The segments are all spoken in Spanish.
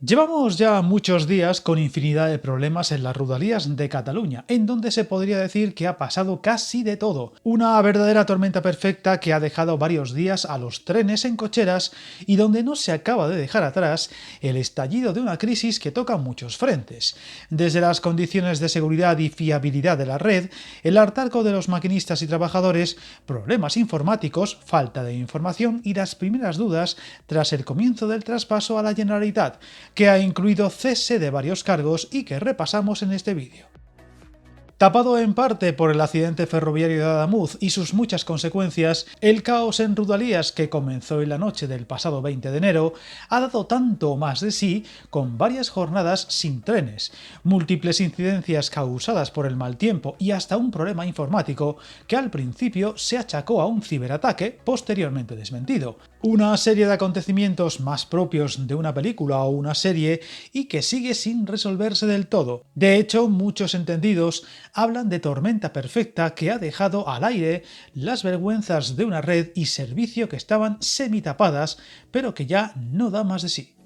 Llevamos ya muchos días con infinidad de problemas en las rodalías de Cataluña, en donde se podría decir que ha pasado casi de todo. Una verdadera tormenta perfecta que ha dejado varios días a los trenes en cocheras y donde no se acaba de dejar atrás el estallido de una crisis que toca muchos frentes. Desde las condiciones de seguridad y fiabilidad de la red, el hartazgo de los maquinistas y trabajadores, problemas informáticos, falta de información y las primeras dudas tras el comienzo del traspaso a la Generalitat, que ha incluido cese de varios cargos y que repasamos en este vídeo. Tapado en parte por el accidente ferroviario de Adamuz y sus muchas consecuencias, el caos en Rodalías que comenzó en la noche del pasado 20 de enero ha dado tanto más de sí con varias jornadas sin trenes, múltiples incidencias causadas por el mal tiempo y hasta un problema informático que al principio se achacó a un ciberataque posteriormente desmentido. Una serie de acontecimientos más propios de una película o una serie y que sigue sin resolverse del todo. De hecho, muchos entendidos hablan de tormenta perfecta que ha dejado al aire las vergüenzas de una red y servicio que estaban semitapadas, pero que ya no da más de sí.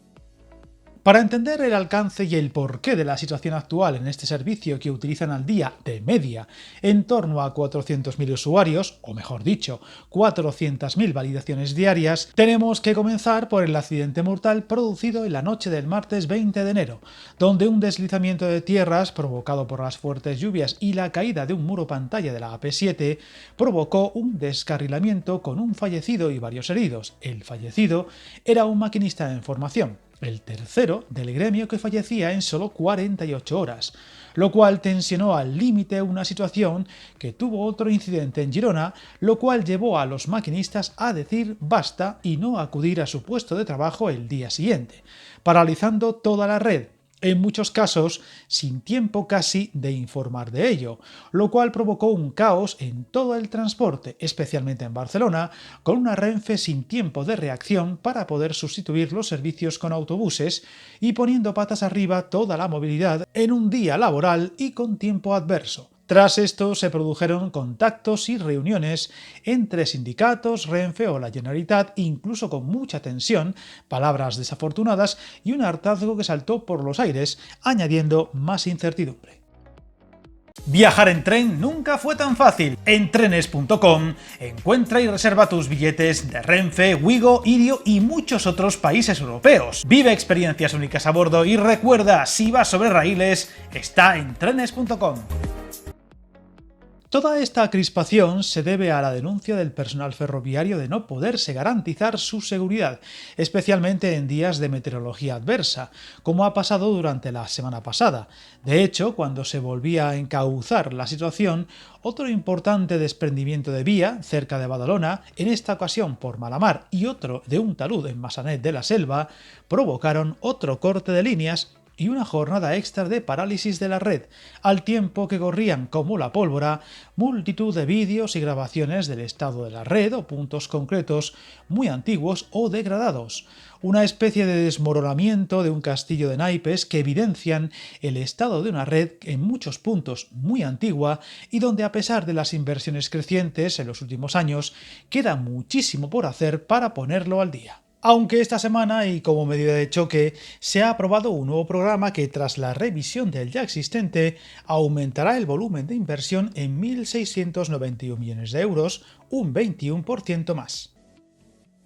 Para entender el alcance y el porqué de la situación actual en este servicio, que utilizan al día, de media, en torno a 400.000 usuarios, o mejor dicho, 400.000 validaciones diarias, tenemos que comenzar por el accidente mortal producido en la noche del martes 20 de enero, donde un deslizamiento de tierras provocado por las fuertes lluvias y la caída de un muro pantalla de la AP7 provocó un descarrilamiento con un fallecido y varios heridos. El fallecido era un maquinista en formación, el tercero del gremio que fallecía en solo 48 horas, lo cual tensionó al límite una situación que tuvo otro incidente en Girona, lo cual llevó a los maquinistas a decir basta y no acudir a su puesto de trabajo el día siguiente, paralizando toda la red, en muchos casos sin tiempo casi de informar de ello, lo cual provocó un caos en todo el transporte, especialmente en Barcelona, con una Renfe sin tiempo de reacción para poder sustituir los servicios con autobuses y poniendo patas arriba toda la movilidad en un día laboral y con tiempo adverso. Tras esto se produjeron contactos y reuniones entre sindicatos, Renfe o la Generalitat, incluso con mucha tensión, palabras desafortunadas y un hartazgo que saltó por los aires, añadiendo más incertidumbre. Viajar en tren nunca fue tan fácil. En trenes.com encuentra y reserva tus billetes de Renfe, Wigo, Irio y muchos otros países europeos. Vive experiencias únicas a bordo y recuerda, si vas sobre raíles, está en trenes.com. Toda esta crispación se debe a la denuncia del personal ferroviario de no poderse garantizar su seguridad, especialmente en días de meteorología adversa, como ha pasado durante la semana pasada. De hecho, cuando se volvía a encauzar la situación, otro importante desprendimiento de vía, cerca de Badalona, en esta ocasión por Malamar, y otro de un talud en Massanet de la Selva, provocaron otro corte de líneas y una jornada extra de parálisis de la red, al tiempo que corrían como la pólvora multitud de vídeos y grabaciones del estado de la red o puntos concretos muy antiguos o degradados, una especie de desmoronamiento de un castillo de naipes que evidencian el estado de una red en muchos puntos muy antigua y donde, a pesar de las inversiones crecientes en los últimos años, queda muchísimo por hacer para ponerlo al día. Aunque esta semana, y como medida de choque, se ha aprobado un nuevo programa que, tras la revisión del ya existente, aumentará el volumen de inversión en 1.691 millones de euros, un 21% más.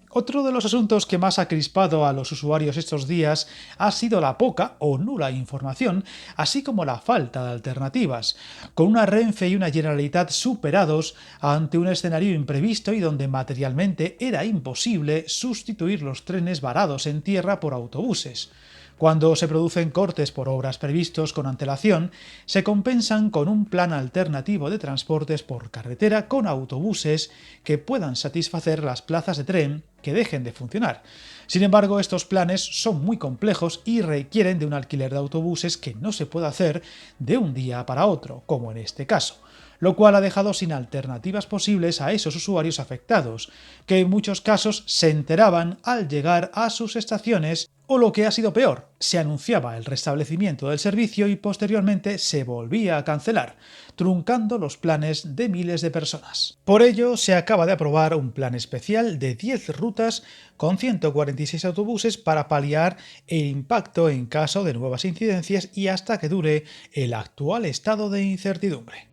Otro de los asuntos que más ha crispado a los usuarios estos días ha sido la poca o nula información, así como la falta de alternativas, con una Renfe y una Generalitat superados ante un escenario imprevisto y donde materialmente era imposible sustituir los trenes varados en tierra por autobuses. Cuando se producen cortes por obras previstos con antelación, se compensan con un plan alternativo de transportes por carretera con autobuses que puedan satisfacer las plazas de tren que dejen de funcionar. Sin embargo, estos planes son muy complejos y requieren de un alquiler de autobuses que no se puede hacer de un día para otro, como en este caso, lo cual ha dejado sin alternativas posibles a esos usuarios afectados, que en muchos casos se enteraban al llegar a sus estaciones O lo que ha sido peor, se anunciaba el restablecimiento del servicio y posteriormente se volvía a cancelar, truncando los planes de miles de personas. Por ello, se acaba de aprobar un plan especial de 10 rutas con 146 autobuses para paliar el impacto en caso de nuevas incidencias y hasta que dure el actual estado de incertidumbre.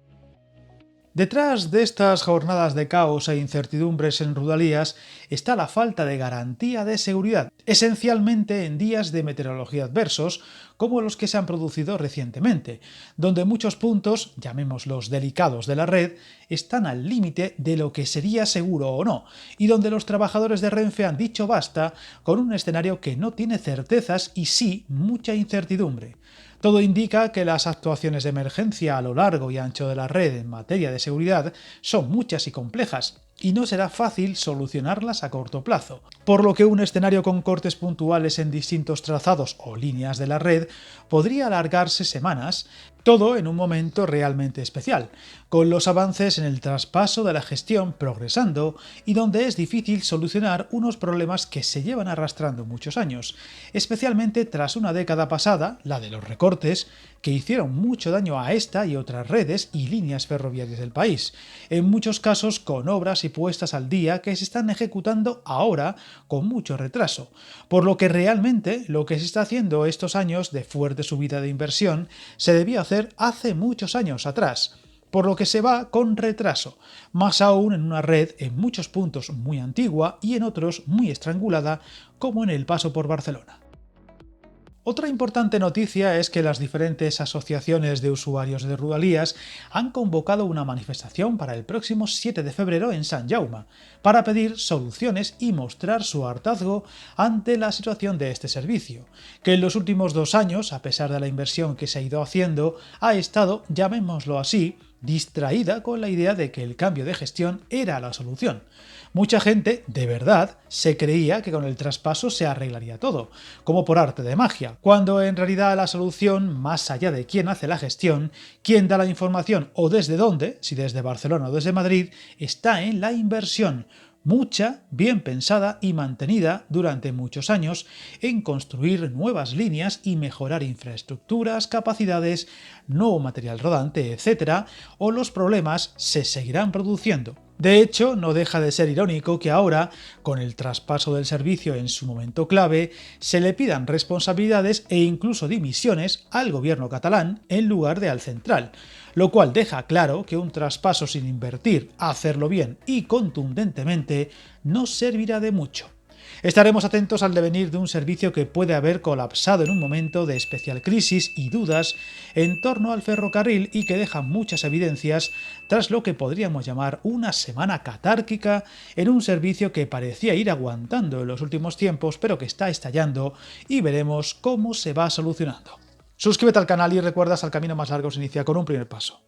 Detrás de estas jornadas de caos e incertidumbres en Rodalías está la falta de garantía de seguridad, esencialmente en días de meteorología adversos, como los que se han producido recientemente, donde muchos puntos, llamémoslos delicados de la red, están al límite de lo que sería seguro o no, y donde los trabajadores de Renfe han dicho basta con un escenario que no tiene certezas y sí mucha incertidumbre. Todo indica que las actuaciones de emergencia a lo largo y ancho de la red en materia de seguridad son muchas y complejas, y no será fácil solucionarlas a corto plazo, por lo que un escenario con cortes puntuales en distintos trazados o líneas de la red podría alargarse semanas, todo en un momento realmente especial, con los avances en el traspaso de la gestión progresando y donde es difícil solucionar unos problemas que se llevan arrastrando muchos años, especialmente tras una década pasada, la de los recortes, que hicieron mucho daño a esta y otras redes y líneas ferroviarias del país, en muchos casos con obras y puestas al día que se están ejecutando ahora con mucho retraso, por lo que realmente lo que se está haciendo estos años de fuerte subida de inversión se debió hacer hace muchos años atrás, por lo que se va con retraso, más aún en una red en muchos puntos muy antigua y en otros muy estrangulada, como en el paso por Barcelona. Otra importante noticia es que las diferentes asociaciones de usuarios de Rodalías han convocado una manifestación para el próximo 7 de febrero en Sant Jaume, para pedir soluciones y mostrar su hartazgo ante la situación de este servicio, que en los últimos 2 años, a pesar de la inversión que se ha ido haciendo, ha estado, llamémoslo así, distraída con la idea de que el cambio de gestión era la solución. Mucha gente, de verdad, se creía que con el traspaso se arreglaría todo, como por arte de magia, cuando en realidad la solución, más allá de quién hace la gestión, quién da la información o desde dónde, si desde Barcelona o desde Madrid, está en la inversión, mucha, bien pensada y mantenida durante muchos años en construir nuevas líneas y mejorar infraestructuras, capacidades, nuevo material rodante, etc., o los problemas se seguirán produciendo. De hecho, no deja de ser irónico que ahora, con el traspaso del servicio en su momento clave, se le pidan responsabilidades e incluso dimisiones al gobierno catalán en lugar de al central, lo cual deja claro que un traspaso sin invertir, hacerlo bien y contundentemente no servirá de mucho. Estaremos atentos al devenir de un servicio que puede haber colapsado en un momento de especial crisis y dudas en torno al ferrocarril y que deja muchas evidencias tras lo que podríamos llamar una semana catárquica en un servicio que parecía ir aguantando en los últimos tiempos pero que está estallando y veremos cómo se va solucionando. Suscríbete al canal y recuerda que el camino más largo se inicia con un primer paso.